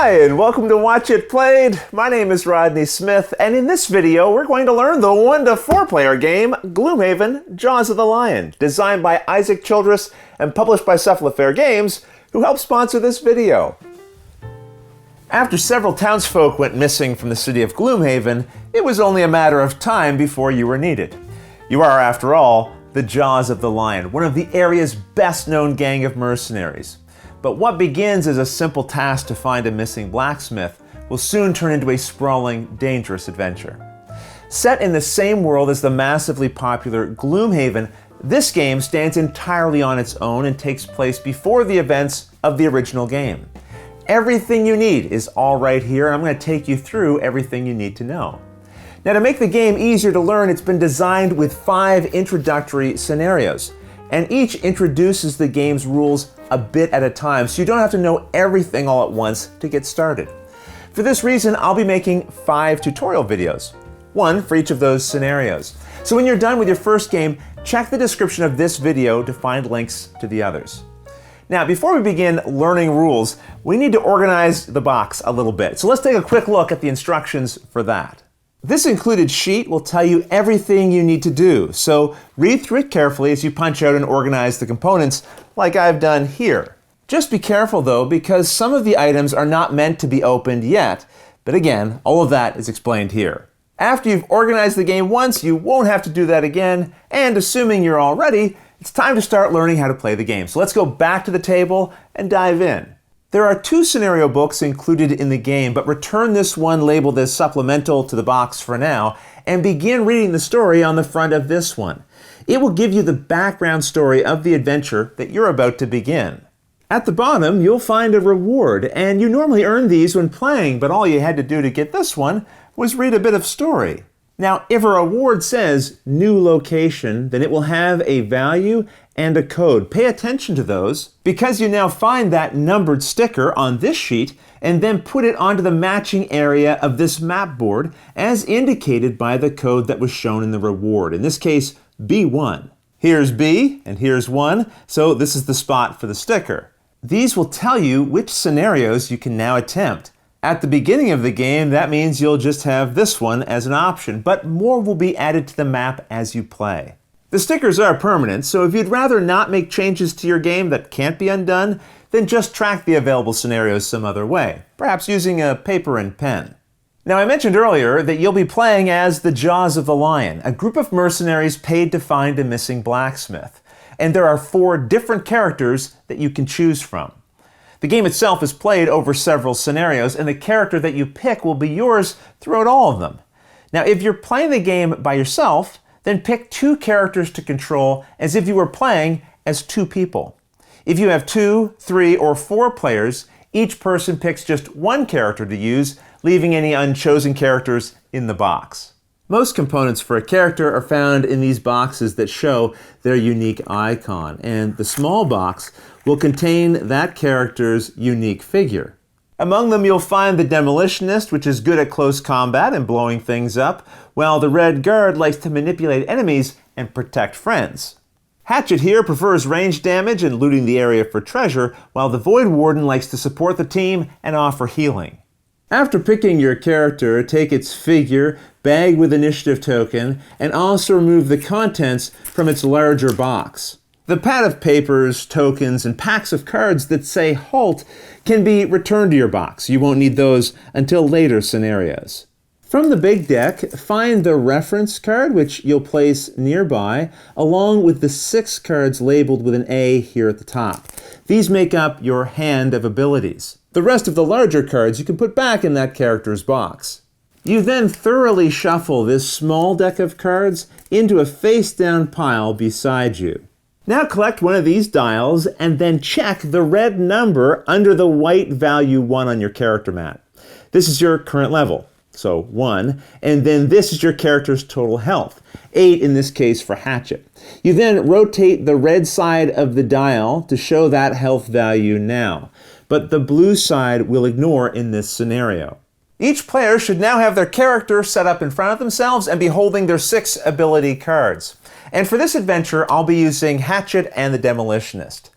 Hi, and welcome to Watch It Played. My name is Rodney Smith, and in this video, we're going to learn the 1 to 4 player game, Gloomhaven, Jaws of the Lion, designed by Isaac Childress and published by Cephalofair Games, who helped sponsor this video. After several townsfolk went missing from the city of Gloomhaven, it was only a matter of time before you were needed. You are, after all, the Jaws of the Lion, one of the area's best-known gang of mercenaries. But what begins as a simple task to find a missing blacksmith will soon turn into a sprawling, dangerous adventure. Set in the same world as the massively popular Gloomhaven, this game stands entirely on its own and takes place before the events of the original game. Everything you need is all right here, and I'm going to take you through everything you need to know. Now, to make the game easier to learn, it's been designed with 5 introductory scenarios, and each introduces the game's rules a bit at a time, so you don't have to know everything all at once to get started. For this reason, I'll be making 5 tutorial videos, one for each of those scenarios. So when you're done with your first game, check the description of this video to find links to the others. Now, before we begin learning rules, we need to organize the box a little bit. So let's take a quick look at the instructions for that. This included sheet will tell you everything you need to do, so read through it carefully as you punch out and organize the components like I've done here. Just be careful though, because some of the items are not meant to be opened yet, but again, all of that is explained here. After you've organized the game once, you won't have to do that again, and assuming you're all ready, it's time to start learning how to play the game. So let's go back to the table and dive in. There are 2 scenario books included in the game, but return this one labeled as supplemental to the box for now, and begin reading the story on the front of this one. It will give you the background story of the adventure that you're about to begin. At the bottom, you'll find a reward, and you normally earn these when playing, but all you had to do to get this one was read a bit of story. Now, if a reward says new location, then it will have a value and a code. Pay attention to those, because you now find that numbered sticker on this sheet and then put it onto the matching area of this map board as indicated by the code that was shown in the reward, in this case, B1. Here's B and here's 1, so this is the spot for the sticker. These will tell you which scenarios you can now attempt. At the beginning of the game, that means you'll just have this one as an option, but more will be added to the map as you play. The stickers are permanent, so if you'd rather not make changes to your game that can't be undone, then just track the available scenarios some other way, perhaps using a paper and pen. Now, I mentioned earlier that you'll be playing as the Jaws of the Lion, a group of mercenaries paid to find a missing blacksmith. And there are 4 different characters that you can choose from. The game itself is played over several scenarios, and the character that you pick will be yours throughout all of them. Now, if you're playing the game by yourself, then pick 2 characters to control as if you were playing as 2 people. If you have 2, 3, or 4 players, each person picks just 1 character to use, leaving any unchosen characters in the box. Most components for a character are found in these boxes that show their unique icon, and the small box will contain that character's unique figure. Among them you'll find the Demolitionist, which is good at close combat and blowing things up, while the Red Guard likes to manipulate enemies and protect friends. Hatchet here prefers range damage and looting the area for treasure, while the Void Warden likes to support the team and offer healing. After picking your character, take its figure, bag with initiative token, and also remove the contents from its larger box. The pad of papers, tokens, and packs of cards that say halt can be returned to your box. You won't need those until later scenarios. From the big deck, find the reference card, which you'll place nearby, along with the 6 cards labeled with an A here at the top. These make up your hand of abilities. The rest of the larger cards you can put back in that character's box. You then thoroughly shuffle this small deck of cards into a face-down pile beside you. Now collect one of these dials and then check the red number under the white value 1 on your character mat. This is your current level, so 1, and then this is your character's total health, 8 in this case for Hatchet. You then rotate the red side of the dial to show that health value now, but the blue side we'll ignore in this scenario. Each player should now have their character set up in front of themselves and be holding their 6 ability cards. And for this adventure, I'll be using Hatchet and the Demolitionist.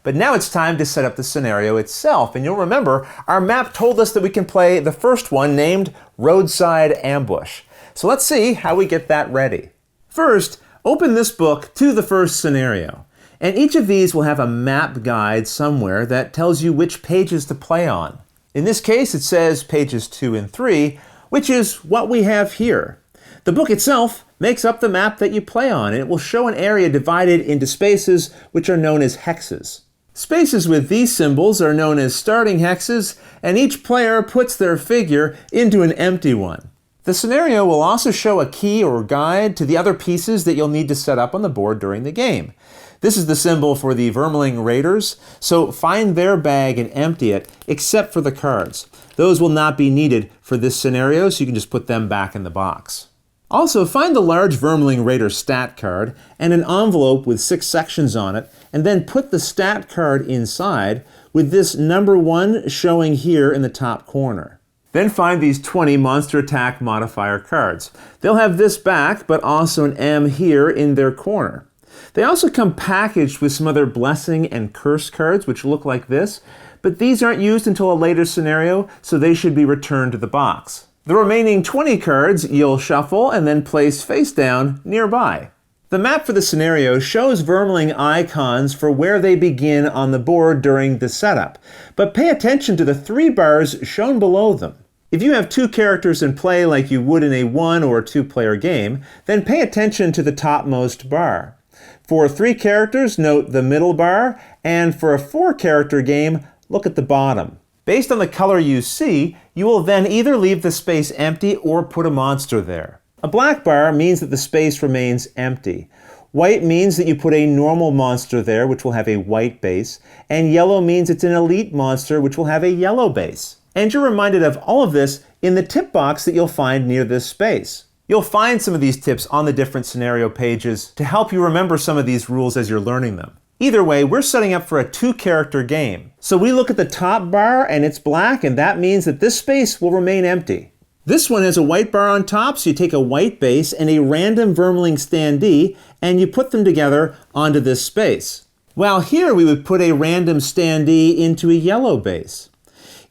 But now it's time to set up the scenario itself. And you'll remember, our map told us that we can play the first one named Roadside Ambush. So let's see how we get that ready. First, open this book to the first scenario. And each of these will have a map guide somewhere that tells you which pages to play on. In this case, it says pages 2 and 3, which is what we have here. The book itself makes up the map that you play on, and it will show an area divided into spaces which are known as hexes. Spaces with these symbols are known as starting hexes, and each player puts their figure into an empty one. The scenario will also show a key or guide to the other pieces that you'll need to set up on the board during the game. This is the symbol for the Vermling Raiders, so find their bag and empty it, except for the cards. Those will not be needed for this scenario, so you can just put them back in the box. Also, find the large Vermling Raider stat card and an envelope with 6 sections on it, and then put the stat card inside with this number 1 showing here in the top corner. Then find these 20 monster attack modifier cards. They'll have this back, but also an M here in their corner. They also come packaged with some other blessing and curse cards, which look like this, but these aren't used until a later scenario, so they should be returned to the box. The remaining 20 cards you'll shuffle and then place face down nearby. The map for the scenario shows Vermling icons for where they begin on the board during the setup, but pay attention to the 3 bars shown below them. If you have 2 characters in play like you would in a 1 or 2 player game, then pay attention to the topmost bar. For 3 characters, note the middle bar, and for a 4 character game, look at the bottom. Based on the color you see, you will then either leave the space empty or put a monster there. A black bar means that the space remains empty. White means that you put a normal monster there, which will have a white base, and yellow means it's an elite monster, which will have a yellow base. And you're reminded of all of this in the tip box that you'll find near this space. You'll find some of these tips on the different scenario pages to help you remember some of these rules as you're learning them. Either way, we're setting up for a 2-character game. So we look at the top bar and it's black, and that means that this space will remain empty. This one has a white bar on top, so you take a white base and a random Vermling standee, and you put them together onto this space. While here we would put a random standee into a yellow base.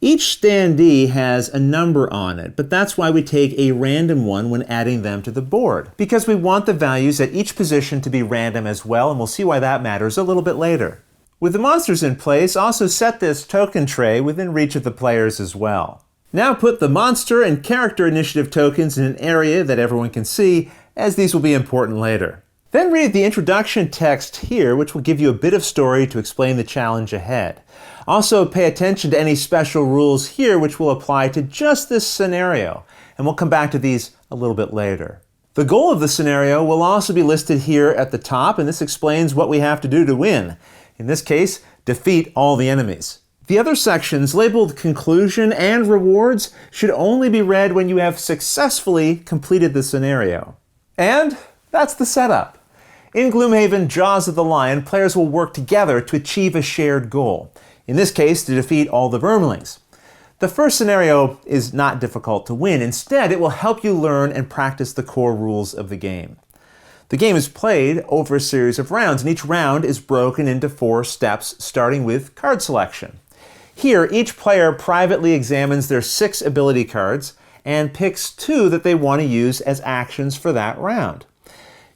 Each standee has a number on it, but that's why we take a random one when adding them to the board, because we want the values at each position to be random as well, and we'll see why that matters a little bit later. With the monsters in place, also set this token tray within reach of the players as well. Now put the monster and character initiative tokens in an area that everyone can see, as these will be important later. Then read the introduction text here, which will give you a bit of story to explain the challenge ahead. Also, pay attention to any special rules here which will apply to just this scenario, and we'll come back to these a little bit later. The goal of the scenario will also be listed here at the top, and this explains what we have to do to win. In this case, defeat all the enemies. The other sections, labeled Conclusion and Rewards, should only be read when you have successfully completed the scenario. And that's the setup. In Gloomhaven, Jaws of the Lion, players will work together to achieve a shared goal. In this case, to defeat all the Vermlings. The first scenario is not difficult to win. Instead, it will help you learn and practice the core rules of the game. The game is played over a series of rounds, and each round is broken into 4 steps, starting with card selection. Here, each player privately examines their 6 ability cards and picks 2 that they want to use as actions for that round.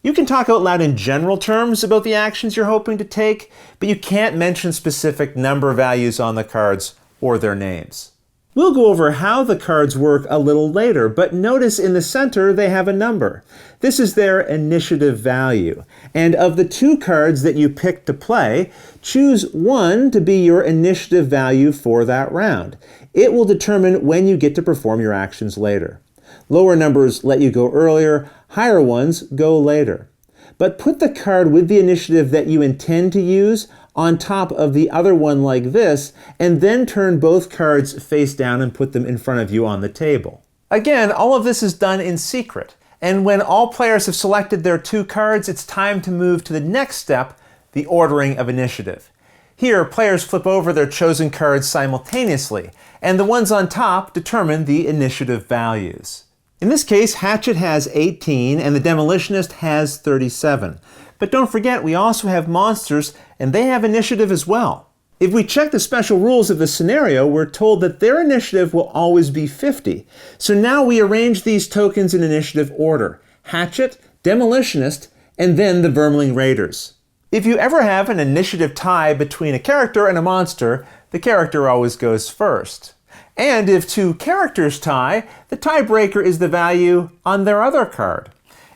You can talk out loud in general terms about the actions you're hoping to take, but you can't mention specific number values on the cards or their names. We'll go over how the cards work a little later, but notice in the center they have a number. This is their initiative value. And of the 2 cards that you pick to play, choose 1 to be your initiative value for that round. It will determine when you get to perform your actions later. Lower numbers let you go earlier, higher ones go later. But put the card with the initiative that you intend to use on top of the other one like this, and then turn both cards face down and put them in front of you on the table. Again, all of this is done in secret, and when all players have selected their 2 cards, it's time to move to the next step, the ordering of initiative. Here, players flip over their chosen cards simultaneously, and the ones on top determine the initiative values. In this case, Hatchet has 18 and the Demolitionist has 37. But don't forget, we also have monsters, and they have initiative as well. If we check the special rules of the scenario, we're told that their initiative will always be 50. So now we arrange these tokens in initiative order: Hatchet, Demolitionist, and then the Vermling Raiders. If you ever have an initiative tie between a character and a monster, the character always goes first. And if two characters tie, the tiebreaker is the value on their other card.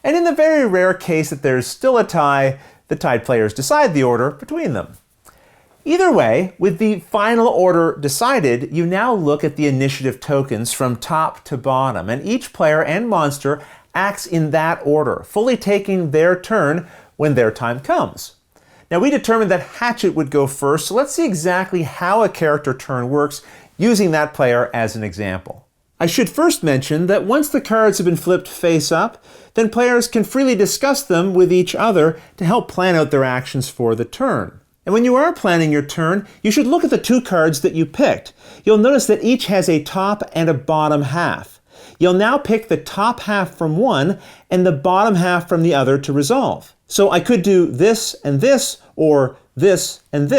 And in the very rare case that there's still a tie, the tied players decide the order between them. Either way, with the final order decided, you now look at the initiative tokens from top to bottom, and each player and monster acts in that order, fully taking their turn when their time comes. Now, we determined that Hatchet would go first, so let's see exactly how a character turn works using that player as an example. I should first mention that once the cards have been flipped face up, then players can freely discuss them with each other to help plan out their actions for the turn. And when you are planning your turn, you should look at the two cards that you picked. You'll notice that each has a top and a bottom half. You'll now pick the top half from one and the bottom half from the other to resolve. So I could do this, or this, and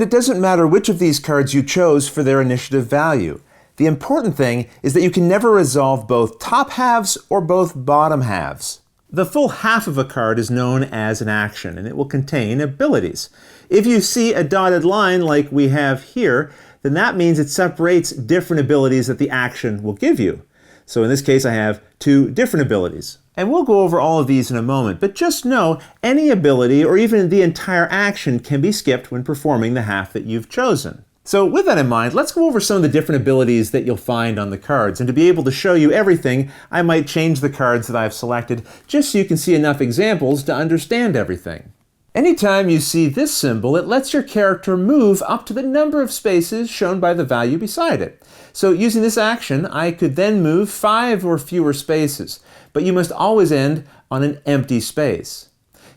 it doesn't matter which of these cards you chose for their initiative value. The important thing is that you can never resolve both top halves or both bottom halves. The full half of a card is known as an action, and it will contain abilities. If you see a dotted line like we have here, then that means it separates different abilities that the action will give you. So in this case, I have two different abilities. And we'll go over all of these in a moment, but just know any ability or even the entire action can be skipped when performing the half that you've chosen. So with that in mind, let's go over some of the different abilities that you'll find on the cards. And to be able to show you everything, I might change the cards that I've selected just so you can see enough examples to understand everything. Anytime you see this symbol, it lets your character move up to the number of spaces shown by the value beside it. So using this action, I could then move 5 or fewer spaces, but you must always end on an empty space.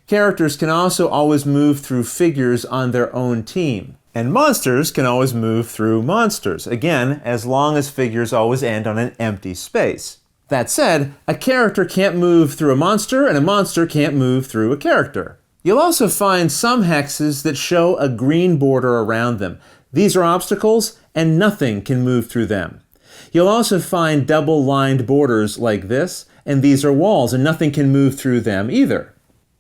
Characters can also always move through figures on their own team. And monsters can always move through monsters, again, as long as figures always end on an empty space. That said, a character can't move through a monster, and a monster can't move through a character. You'll also find some hexes that show a green border around them. These are obstacles, and nothing can move through them. You'll also find double-lined borders like this, and these are walls, and nothing can move through them either.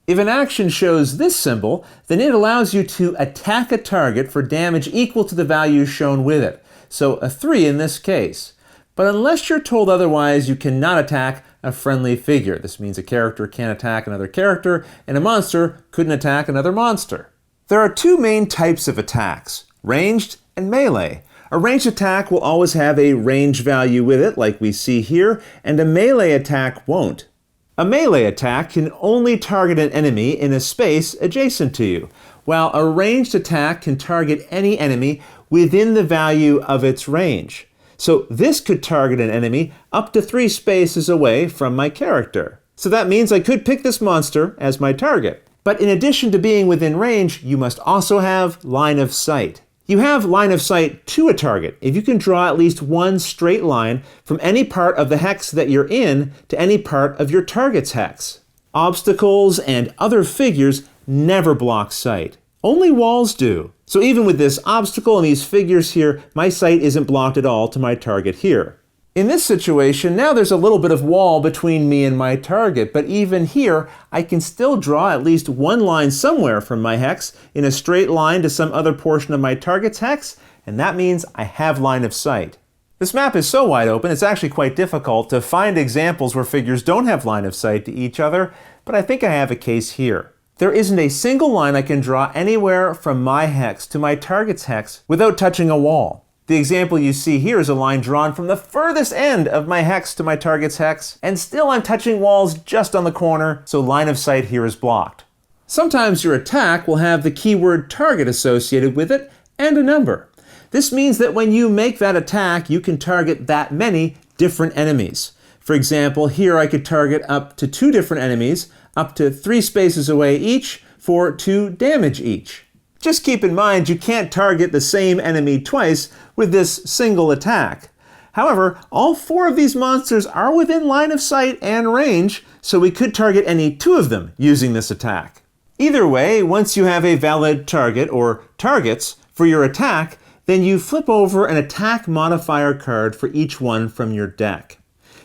If an action shows this symbol, then it allows you to attack a target for damage equal to the value shown with it. So a 3 in this case. But unless you're told otherwise, you cannot attack a friendly figure. This means a character can't attack another character, and a monster couldn't attack another monster. There are two main types of attacks: ranged and melee. A ranged attack will always have a range value with it, like we see here, and a melee attack won't. A melee attack can only target an enemy in a space adjacent to you, while a ranged attack can target any enemy within the value of its range. So this could target an enemy up to 3 spaces away from my character. So that means I could pick this monster as my target. But in addition to being within range, you must also have line of sight. You have line of sight to a target if you can draw at least one straight line from any part of the hex that you're in to any part of your target's hex. Obstacles and other figures never block sight. Only walls do. So even with this obstacle and these figures here, my sight isn't blocked at all to my target here. In this situation, now there's a little bit of wall between me and my target, but even here, I can still draw at least one line somewhere from my hex in a straight line to some other portion of my target's hex, and that means I have line of sight. This map is so wide open, it's actually quite difficult to find examples where figures don't have line of sight to each other, but I think I have a case here. There isn't a single line I can draw anywhere from my hex to my target's hex without touching a wall. The example you see here is a line drawn from the furthest end of my hex to my target's hex, and still I'm touching walls just on the corner, so line of sight here is blocked. Sometimes your attack will have the keyword target associated with it and a number. This means that when you make that attack, you can target that many different enemies. For example, here I could target up to 2 different enemies, up to 3 spaces away each, for 2 damage each. Just keep in mind you can't target the same enemy twice with this single attack. However, all 4 of these monsters are within line of sight and range, so we could target any 2 of them using this attack. Either way, once you have a valid target or targets For your attack, then you flip over an attack modifier card for each one from your deck.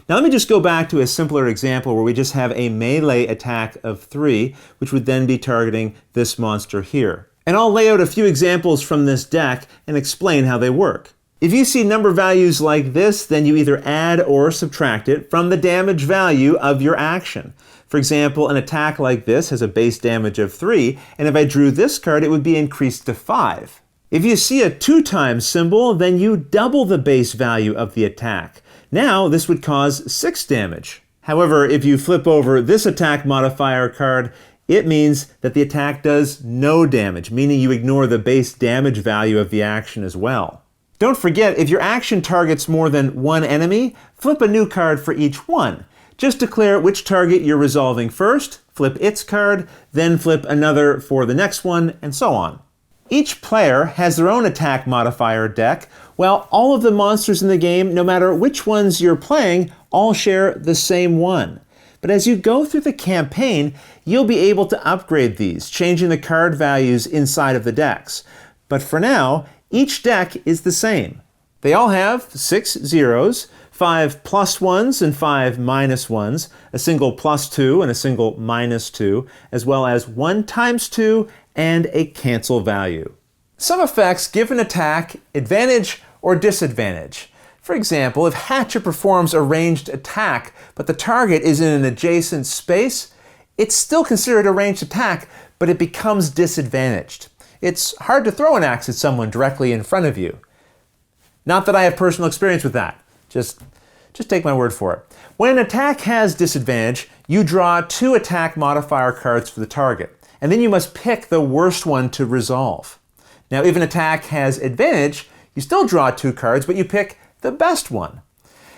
Now let me just go back to a simpler example where we just have a melee attack of 3, which would then be targeting this monster here. And I'll lay out a few examples from this deck and explain how they work. If you see number values like this, then you either add or subtract it from the damage value of your action. For example, an attack like this has a base damage of 3, and if I drew this card, it would be increased to 5. If you see a 2 times symbol, then you double the base value of the attack. Now, this would cause 6 damage. However, if you flip over this attack modifier card, it means that the attack does no damage, meaning you ignore the base damage value of the action as well. Don't forget, if your action targets more than one enemy, flip a new card for each one. Just declare which target you're resolving first, flip its card, then flip another for the next one, and so on. Each player has their own attack modifier deck, while all of the monsters in the game, no matter which ones you're playing, all share the same one. But as you go through the campaign, you'll be able to upgrade these, changing the card values inside of the decks. But for now, each deck is the same. They all have 6 zeros, 5 plus ones and 5 minus ones, a single +2 and a single -2, as well as 1 times 2 and a cancel value. Some effects give an attack advantage or disadvantage. For example, if Hatchet performs a ranged attack, but the target is in an adjacent space, it's still considered a ranged attack, but it becomes disadvantaged. It's hard to throw an axe at someone directly in front of you. Not that I have personal experience with that. Just take my word for it. When an attack has disadvantage, you draw 2 attack modifier cards for the target, and then you must pick the worst one to resolve. Now, if an attack has advantage, you still draw 2 cards, but you pick the best one.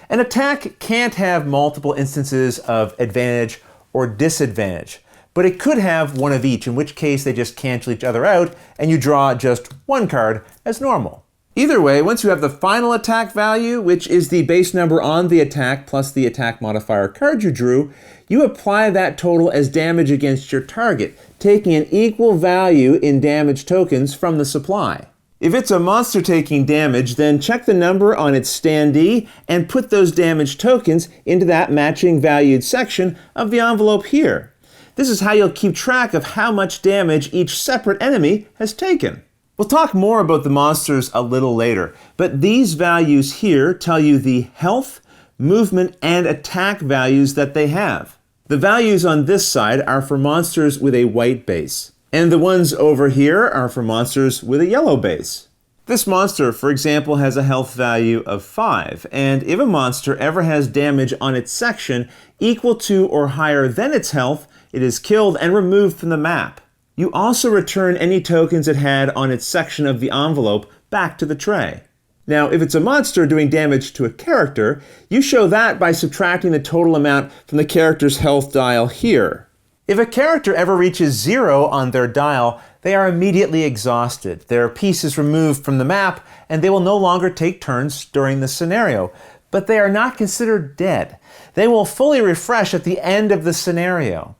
An attack can't have multiple instances of advantage or disadvantage, but it could have one of each, in which case they just cancel each other out, and you draw just 1 card as normal. Either way, once you have the final attack value, which is the base number on the attack plus the attack modifier card you drew, you apply that total as damage against your target, taking an equal value in damage tokens from the supply. If it's a monster taking damage, then check the number on its standee and put those damage tokens into that matching valued section of the envelope here. This is how you'll keep track of how much damage each separate enemy has taken. We'll talk more about the monsters a little later, but these values here tell you the health, movement, and attack values that they have. The values on this side are for monsters with a white base, and the ones over here are for monsters with a yellow base. This monster, for example, has a health value of 5, and if a monster ever has damage on its section equal to or higher than its health, it is killed and removed from the map. You also return any tokens it had on its section of the envelope back to the tray. Now, if it's a monster doing damage to a character, you show that by subtracting the total amount from the character's health dial here. If a character ever reaches 0 on their dial, they are immediately exhausted. Their piece is removed from the map, and they will no longer take turns during the scenario. But they are not considered dead. They will fully refresh at the end of the scenario.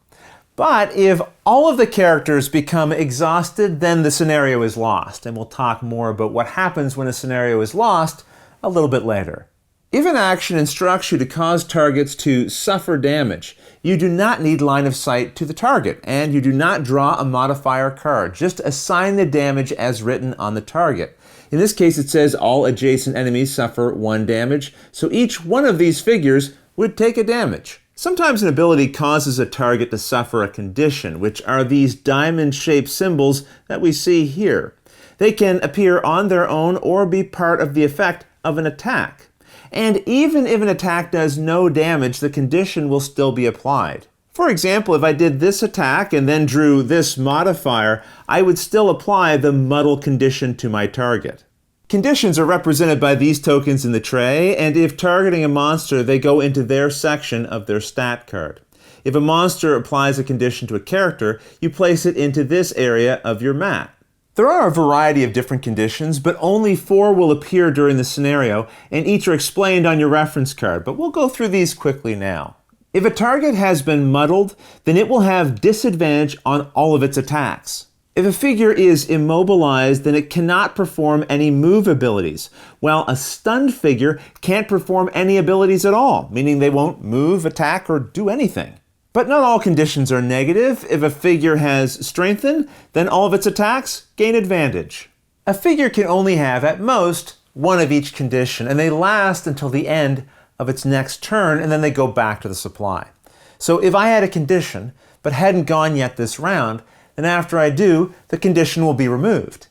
But if all of the characters become exhausted, then the scenario is lost. And we'll talk more about what happens when a scenario is lost a little bit later. If an action instructs you to cause targets to suffer damage, you do not need line of sight to the target, and you do not draw a modifier card. Just assign the damage as written on the target. In this case, it says all adjacent enemies suffer 1 damage, so each one of these figures would take a damage. Sometimes an ability causes a target to suffer a condition, which are these diamond-shaped symbols that we see here. They can appear on their own or be part of the effect of an attack. And even if an attack does no damage, the condition will still be applied. For example, if I did this attack and then drew this modifier, I would still apply the muddle condition to my target. Conditions are represented by these tokens in the tray, and if targeting a monster, they go into their section of their stat card. If a monster applies a condition to a character, you place it into this area of your mat. There are a variety of different conditions, but only 4 will appear during the scenario, and each are explained on your reference card, but we'll go through these quickly now. If a target has been muddled, then it will have disadvantage on all of its attacks. If a figure is immobilized, then it cannot perform any move abilities, while a stunned figure can't perform any abilities at all, meaning they won't move, attack, or do anything. But not all conditions are negative. If a figure has strengthened, then all of its attacks gain advantage. A figure can only have, at most, one of each condition, and they last until the end of its next turn, and then they go back to the supply. So if I had a condition, but hadn't gone yet this round, then after I do, the condition will be removed.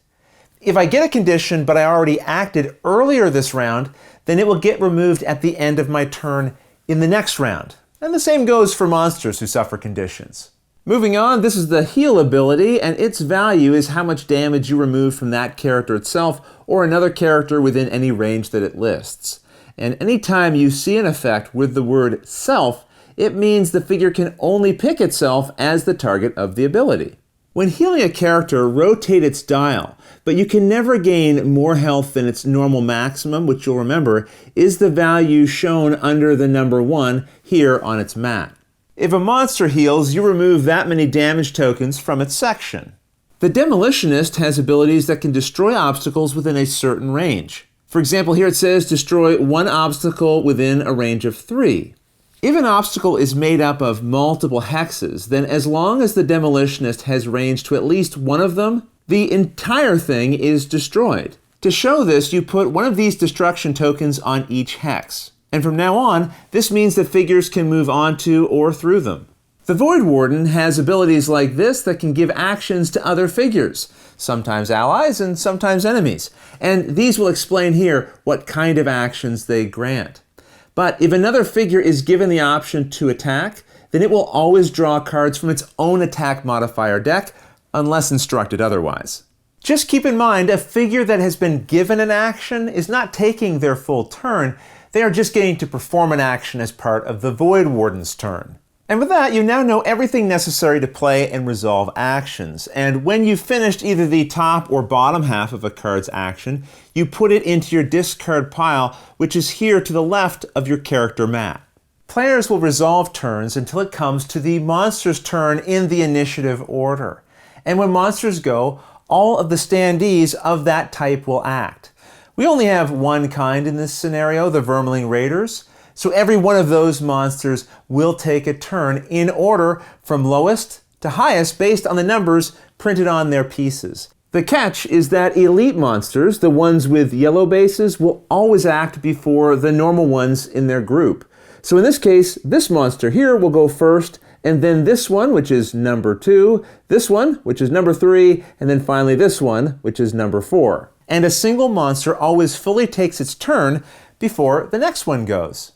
If I get a condition, but I already acted earlier this round, then it will get removed at the end of my turn in the next round. And the same goes for monsters who suffer conditions. Moving on, this is the heal ability, and its value is how much damage you remove from that character itself or another character within any range that it lists. And anytime you see an effect with the word self, it means the figure can only pick itself as the target of the ability. When healing a character, rotate its dial, but you can never gain more health than its normal maximum, which you'll remember is the value shown under the number 1 here on its mat. If a monster heals, you remove that many damage tokens from its section. The Demolitionist has abilities that can destroy obstacles within a certain range. For example, here it says destroy 1 obstacle within a range of 3. If an obstacle is made up of multiple hexes, then as long as the Demolitionist has range to at least one of them, the entire thing is destroyed. To show this, you put one of these destruction tokens on each hex. And from now on, this means that figures can move onto or through them. The Void Warden has abilities like this that can give actions to other figures, sometimes allies and sometimes enemies. And these will explain here what kind of actions they grant. But if another figure is given the option to attack, then it will always draw cards from its own attack modifier deck, unless instructed otherwise. Just keep in mind, a figure that has been given an action is not taking their full turn. They are just getting to perform an action as part of the Void Warden's turn. And with that, you now know everything necessary to play and resolve actions. And when you've finished either the top or bottom half of a card's action, you put it into your discard pile, which is here to the left of your character mat. Players will resolve turns until it comes to the monster's turn in the initiative order. And when monsters go, all of the standees of that type will act. We only have one kind in this scenario, the Vermling Raiders. So every one of those monsters will take a turn in order from lowest to highest based on the numbers printed on their pieces. The catch is that elite monsters, the ones with yellow bases, will always act before the normal ones in their group. So in this case, this monster here will go first, and then this one, which is number 2, this one, which is number 3, and then finally this one, which is number 4. And a single monster always fully takes its turn before the next one goes.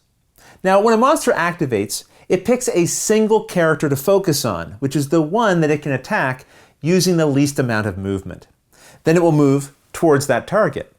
Now, when a monster activates, it picks a single character to focus on, which is the one that it can attack using the least amount of movement. Then it will move towards that target.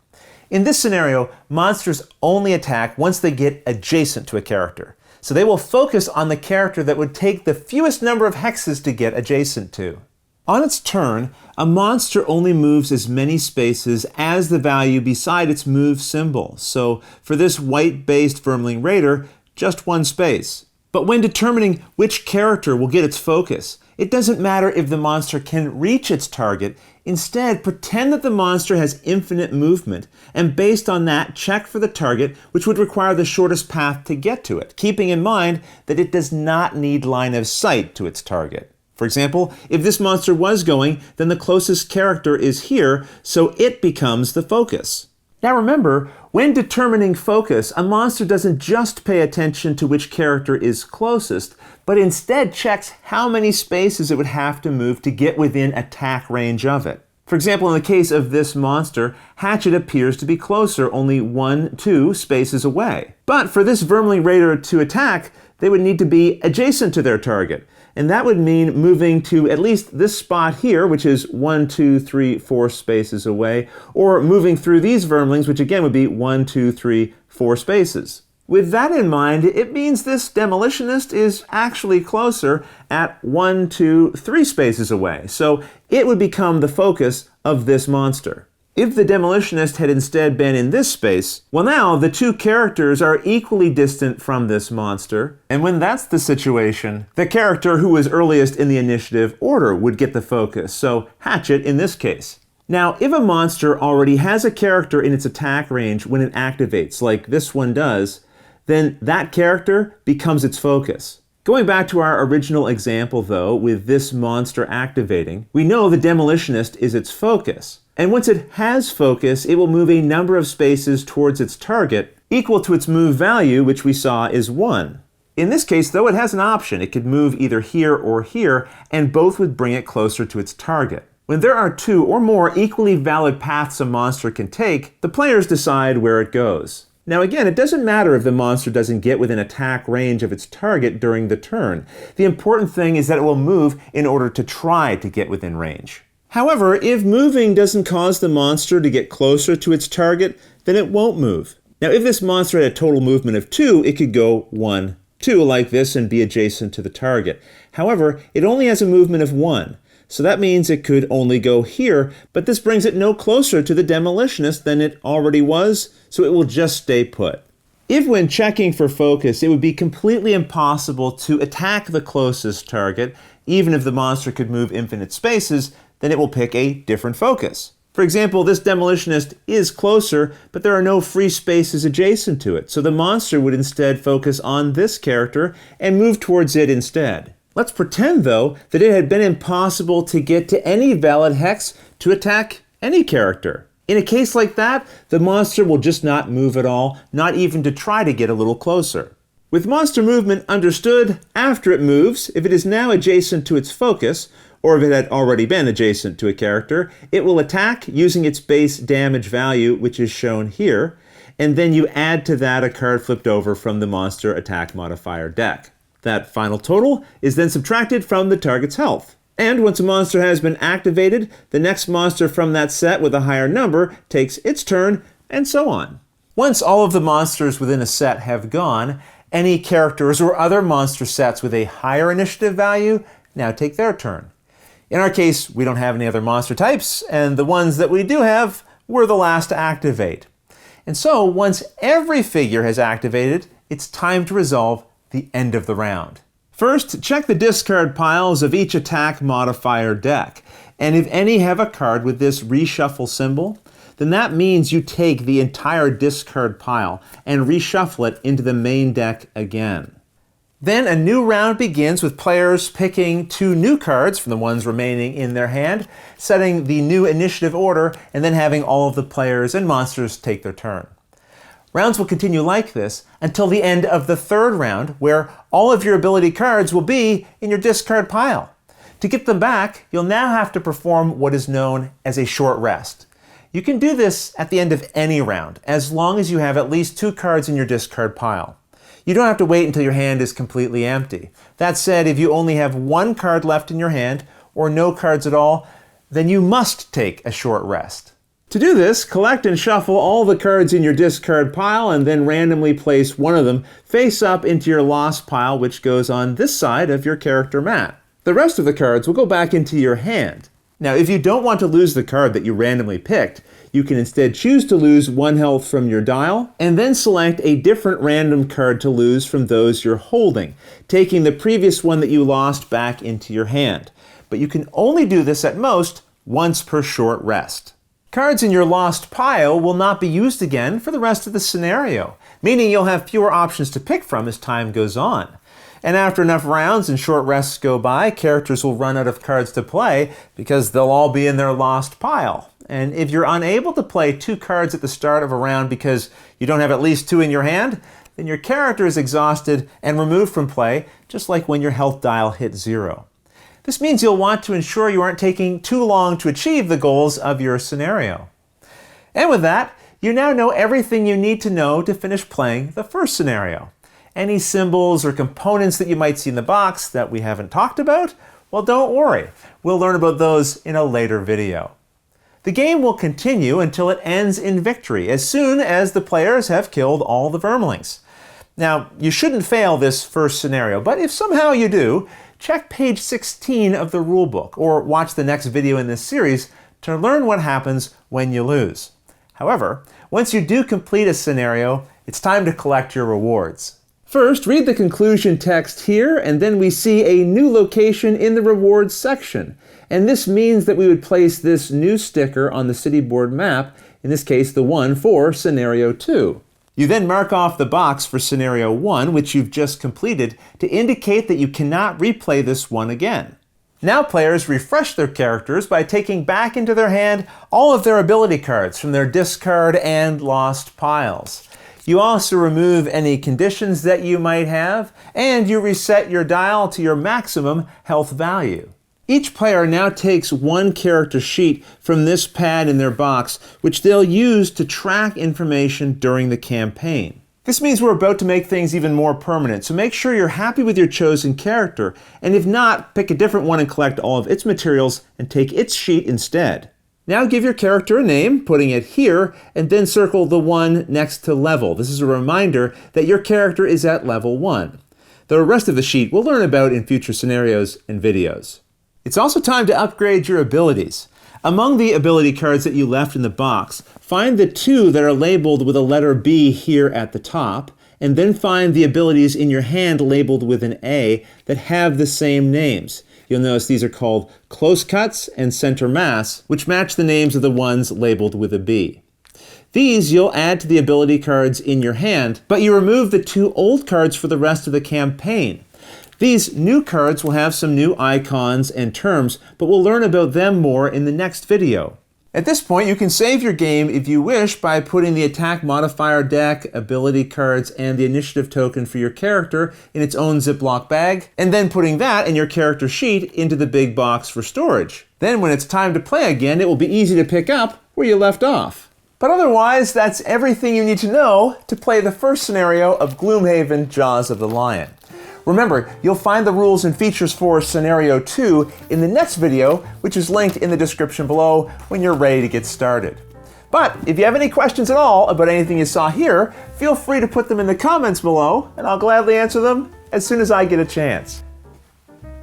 In this scenario, monsters only attack once they get adjacent to a character. So they will focus on the character that would take the fewest number of hexes to get adjacent to. On its turn, a monster only moves as many spaces as the value beside its move symbol. So for this white-based Vermling Raider, just 1 space. But when determining which character will get its focus, it doesn't matter if the monster can reach its target. Instead, pretend that the monster has infinite movement, and based on that, check for the target, which would require the shortest path to get to it, keeping in mind that it does not need line of sight to its target. For example, if this monster was going, then the closest character is here, so it becomes the focus. Now remember, when determining focus, a monster doesn't just pay attention to which character is closest, but instead checks how many spaces it would have to move to get within attack range of it. For example, in the case of this monster, Hatchet appears to be closer, only 1-2 spaces away. But for this Vermling Raider to attack, they would need to be adjacent to their target. And that would mean moving to at least this spot here, which is 1, 2, 3, 4 spaces away, or moving through these Vermlings, which again would be 1, 2, 3, 4 spaces. With that in mind, it means this Demolitionist is actually closer at 1, 2, 3 spaces away, so it would become the focus of this monster. If the Demolitionist had instead been in this space, well now the two characters are equally distant from this monster, and when that's the situation, the character who was earliest in the initiative order would get the focus, so Hatchet in this case. Now, if a monster already has a character in its attack range when it activates, like this one does, then that character becomes its focus. Going back to our original example though, with this monster activating, we know the Demolitionist is its focus. And once it has focus, it will move a number of spaces towards its target, equal to its move value, which we saw is 1. In this case though, it has an option. It could move either here or here, and both would bring it closer to its target. When there are two or more equally valid paths a monster can take, the players decide where it goes. Now again, it doesn't matter if the monster doesn't get within attack range of its target during the turn. The important thing is that it will move in order to try to get within range. However, if moving doesn't cause the monster to get closer to its target, then it won't move. Now if this monster had a total movement of 2, it could go 1, 2 like this and be adjacent to the target. However, it only has a movement of 1. So that means it could only go here, but this brings it no closer to the Demolitionist than it already was, so it will just stay put. If when checking for focus, it would be completely impossible to attack the closest target, even if the monster could move infinite spaces, then it will pick a different focus. For example, this Demolitionist is closer, but there are no free spaces adjacent to it, so the monster would instead focus on this character and move towards it instead. Let's pretend, though, that it had been impossible to get to any valid hex to attack any character. In a case like that, the monster will just not move at all, not even to try to get a little closer. With monster movement understood, after it moves, if it is now adjacent to its focus, or if it had already been adjacent to a character, it will attack using its base damage value, which is shown here, and then you add to that a card flipped over from the monster attack modifier deck. That final total is then subtracted from the target's health. And once a monster has been activated, the next monster from that set with a higher number takes its turn, and so on. Once all of the monsters within a set have gone, any characters or other monster sets with a higher initiative value now take their turn. In our case, we don't have any other monster types, and the ones that we do have were the last to activate. And so, once every figure has activated, it's time to resolve the end of the round. First, check the discard piles of each attack modifier deck, and if any have a card with this reshuffle symbol, then that means you take the entire discard pile and reshuffle it into the main deck again. Then a new round begins with players picking 2 new cards from the ones remaining in their hand, setting the new initiative order, and then having all of the players and monsters take their turn. Rounds will continue like this until the end of the 3rd round, where all of your ability cards will be in your discard pile. To get them back, you'll now have to perform what is known as a short rest. You can do this at the end of any round, as long as you have at least 2 cards in your discard pile. You don't have to wait until your hand is completely empty. That said, if you only have 1 card left in your hand, or no cards at all, then you must take a short rest. To do this, collect and shuffle all the cards in your discard pile and then randomly place one of them face up into your lost pile, which goes on this side of your character mat. The rest of the cards will go back into your hand. Now, if you don't want to lose the card that you randomly picked, you can instead choose to lose 1 health from your dial and then select a different random card to lose from those you're holding, taking the previous one that you lost back into your hand. But you can only do this at most once per short rest. Cards in your lost pile will not be used again for the rest of the scenario, meaning you'll have fewer options to pick from as time goes on. And after enough rounds and short rests go by, characters will run out of cards to play because they'll all be in their lost pile. And if you're unable to play 2 cards at the start of a round because you don't have at least 2 in your hand, then your character is exhausted and removed from play, just like when your health dial hits 0. This means you'll want to ensure you aren't taking too long to achieve the goals of your scenario. And with that, you now know everything you need to know to finish playing the first scenario. Any symbols or components that you might see in the box that we haven't talked about, well, don't worry. We'll learn about those in a later video. The game will continue until it ends in victory, as soon as the players have killed all the vermlings. Now, you shouldn't fail this first scenario, but if somehow you do, check page 16 of the rulebook, or watch the next video in this series to learn what happens when you lose. However, once you do complete a scenario, it's time to collect your rewards. First, read the conclusion text here, and then we see a new location in the rewards section. And this means that we would place this new sticker on the city board map, in this case the one for Scenario 2. You then mark off the box for Scenario 1, which you've just completed, to indicate that you cannot replay this one again. Now players refresh their characters by taking back into their hand all of their ability cards from their discard and lost piles. You also remove any conditions that you might have, and you reset your dial to your maximum health value. Each player now takes one character sheet from this pad in their box, which they'll use to track information during the campaign. This means we're about to make things even more permanent, so make sure you're happy with your chosen character, and if not, pick a different one and collect all of its materials and take its sheet instead. Now give your character a name, putting it here, and then circle the one next to level. This is a reminder that your character is at level 1. The rest of the sheet we'll learn about in future scenarios and videos. It's also time to upgrade your abilities. Among the ability cards that you left in the box, find the 2 that are labeled with a letter B here at the top, and then find the abilities in your hand labeled with an A that have the same names. You'll notice these are called Close Cuts and Center Mass, which match the names of the ones labeled with a B. These you'll add to the ability cards in your hand, but you remove the 2 old cards for the rest of the campaign. These new cards will have some new icons and terms, but we'll learn about them more in the next video. At this point, you can save your game if you wish by putting the attack modifier deck, ability cards, and the initiative token for your character in its own Ziploc bag, and then putting that and your character sheet into the big box for storage. Then when it's time to play again, it will be easy to pick up where you left off. But otherwise, that's everything you need to know to play the first scenario of Gloomhaven, Jaws of the Lion. Remember, you'll find the rules and features for Scenario 2 in the next video, which is linked in the description below when you're ready to get started. But if you have any questions at all about anything you saw here, feel free to put them in the comments below, and I'll gladly answer them as soon as I get a chance.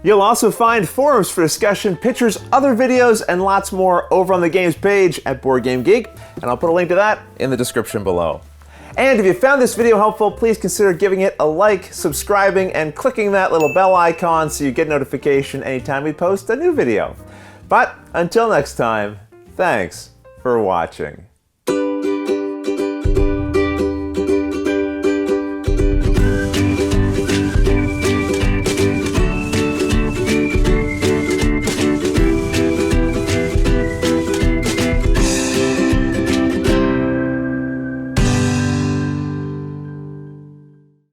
You'll also find forums for discussion, pictures, other videos, and lots more over on the games page at Board Game Geek, and I'll put a link to that in the description below. And if you found this video helpful, please consider giving it a like, subscribing, and clicking that little bell icon so you get notification anytime we post a new video. But until next time, thanks for watching.